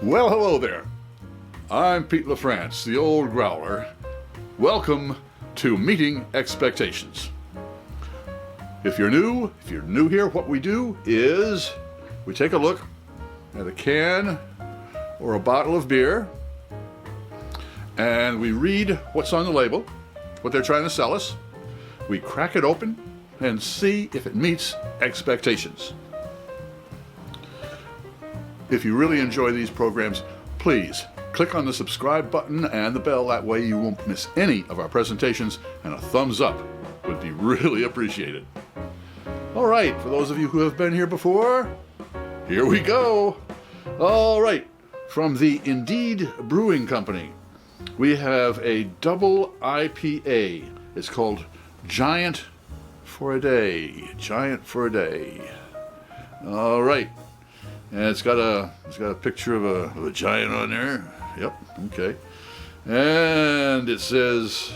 Well, hello there. I'm Pete LaFrance, the old Growler. Welcome to Meeting Expectations. If you're new here, what we do is we take a look at a can or a bottle of beer and we read what's on the label, what they're trying to sell us. We crack it open and see if it meets expectations. If you really enjoy these programs, please click on the subscribe button and the bell. That way you won't miss any of our presentations, and a thumbs up would be really appreciated. All right, for those of you who have been here before, here we go. All right, from the Indeed Brewing Company, we have a Double IPA. It's called Giant for a Day. Giant for a Day. All right. And it's got a picture of a giant on there. Yep, okay. And it says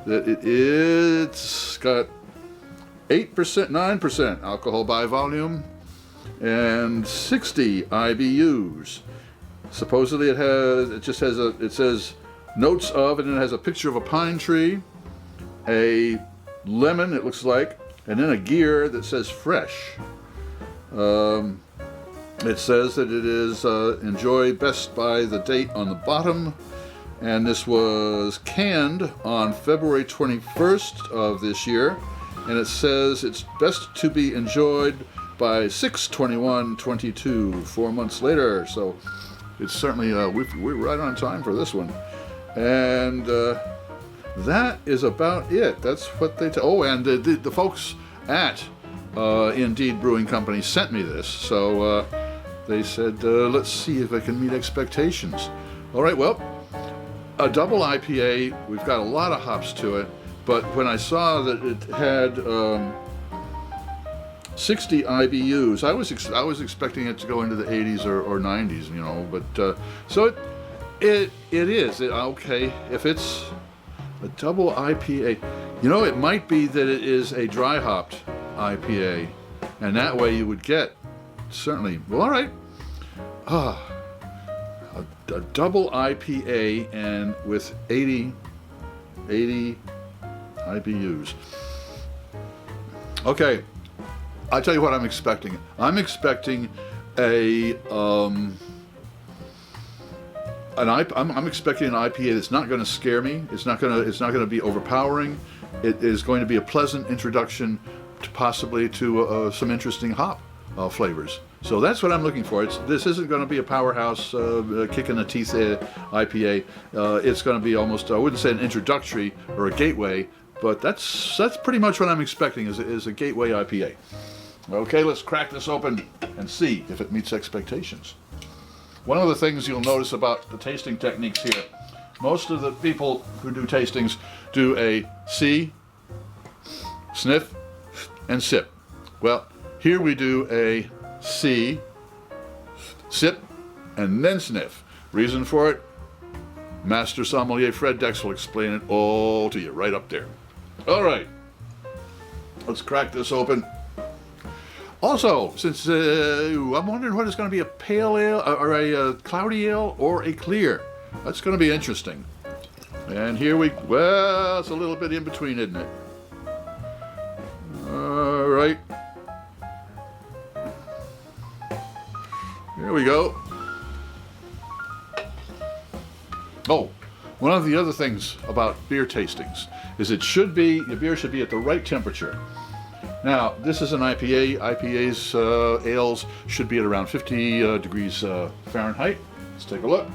that it's got 8%, 9% alcohol by volume and 60 IBUs. Supposedly it says notes of, and it has a picture of a pine tree, a lemon it looks like, and then a gear that says fresh. It says that it is enjoyed best by the date on the bottom, and this was canned on February 21st of this year, and it says it's best to be enjoyed by 6/21/22, 4 months later. So it's certainly we're right on time for this one, and that is about it. That's what they and the folks at Indeed Brewing Company sent me this, so they said, let's see if I can meet expectations. All right, well, a double IPA, we've got a lot of hops to it, but when I saw that it had 60 IBUs, I was expecting it to go into the 80s or 90s, you know, but so it is. Okay, if it's a double IPA, you know, it might be that it is a dry hopped IPA, and that way you would get certainly, well, all right. A double IPA and with 80 IBUs. Okay, I'll tell you what I'm expecting. I'm expecting I'm expecting an IPA that's not going to scare me. It's not going to be overpowering. It is going to be a pleasant introduction to possibly to some interesting hop flavors. So that's what I'm looking for. This isn't going to be a powerhouse, kick in the teeth IPA. It's going to be almost, I wouldn't say an introductory or a gateway, but that's pretty much what I'm expecting is a gateway IPA. Okay, let's crack this open and see if it meets expectations. One of the things you'll notice about the tasting techniques here, most of the people who do tastings do a see, sniff, and sip. Well, here we do a see, sip, and then sniff. Reason for it? Master Sommelier Fred Dex will explain it all to you right up there. All right, let's crack this open. Also, since I'm wondering what it's going to be, a pale ale or a cloudy ale or a clear. That's going to be interesting. And here well, it's a little bit in between, isn't it? All right. Here we go. Oh, one of the other things about beer tastings is your beer should be at the right temperature. Now, this is an IPA. IPAs, ales should be at around 50 degrees Fahrenheit. Let's take a look.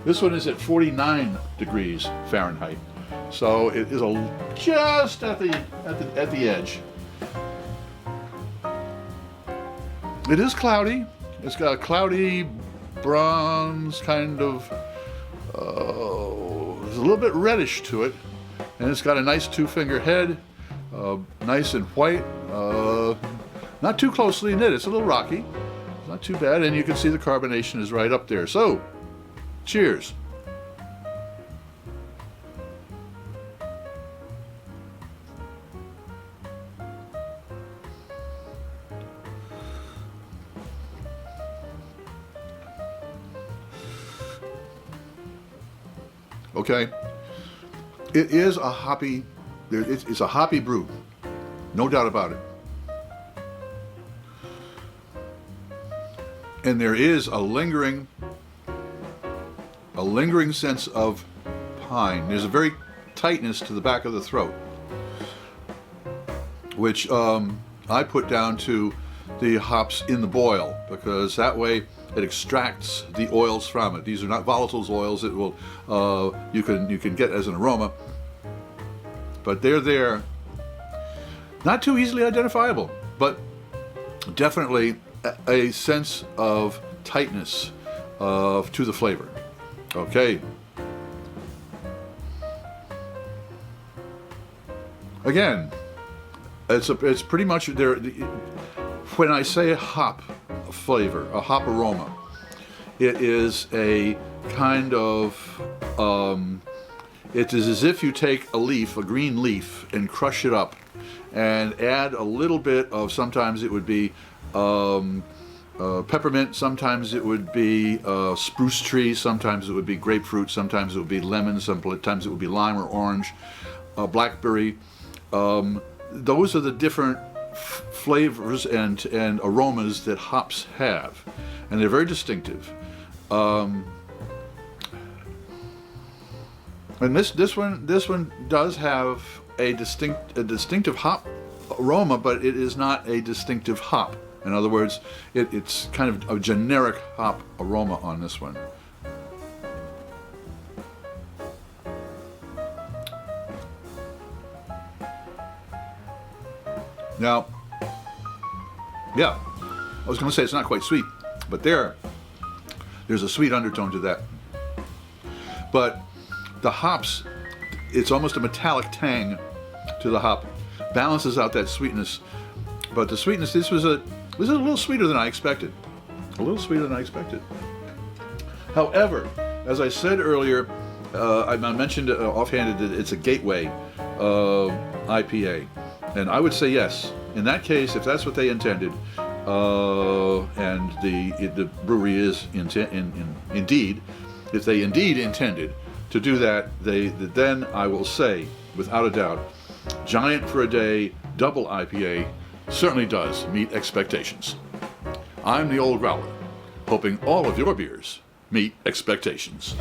This one is at 49 degrees Fahrenheit. So it is just at the edge. It is cloudy. It's got a cloudy bronze kind of, there's a little bit reddish to it, and it's got a nice two-finger head, nice and white, not too closely knit. It's a little rocky, it's not too bad, and you can see the carbonation is right up there. So, cheers. Okay, it is a hoppy. It's a hoppy brew, no doubt about it. And there is a lingering sense of pine. There's a very tightness to the back of the throat, which I put down to the hops in the boil, because that way it extracts the oils from it. These are not volatile oils that will you can get as an aroma, but they're there. Not too easily identifiable, but definitely a sense of tightness to the flavor. Okay. Again, it's pretty much there. When I say hop flavor, a hop aroma, it is a kind of it is as if you take a leaf, a green leaf, and crush it up, and add a little bit of. Sometimes it would be peppermint, sometimes it would be spruce tree, sometimes it would be grapefruit, sometimes it would be lemon, sometimes it would be lime or orange, blackberry. Those are the different flavors and aromas that hops have, and they're very distinctive. And this one does have a distinctive hop aroma, but it is not a distinctive hop. In other words, it's kind of a generic hop aroma on this one. Now, yeah, I was going to say it's not quite sweet, but there's a sweet undertone to that. But the hops, it's almost a metallic tang to the hop, balances out that sweetness. But the sweetness, this was a little sweeter than I expected. A little sweeter than I expected. However, as I said earlier, I mentioned offhanded that it's a gateway IPA. And I would say yes. In that case, if that's what they intended, and the brewery is indeed, if they indeed intended to do that, then I will say, without a doubt, Giant for a Day Double IPA certainly does meet expectations. I'm the Old Growler, hoping all of your beers meet expectations.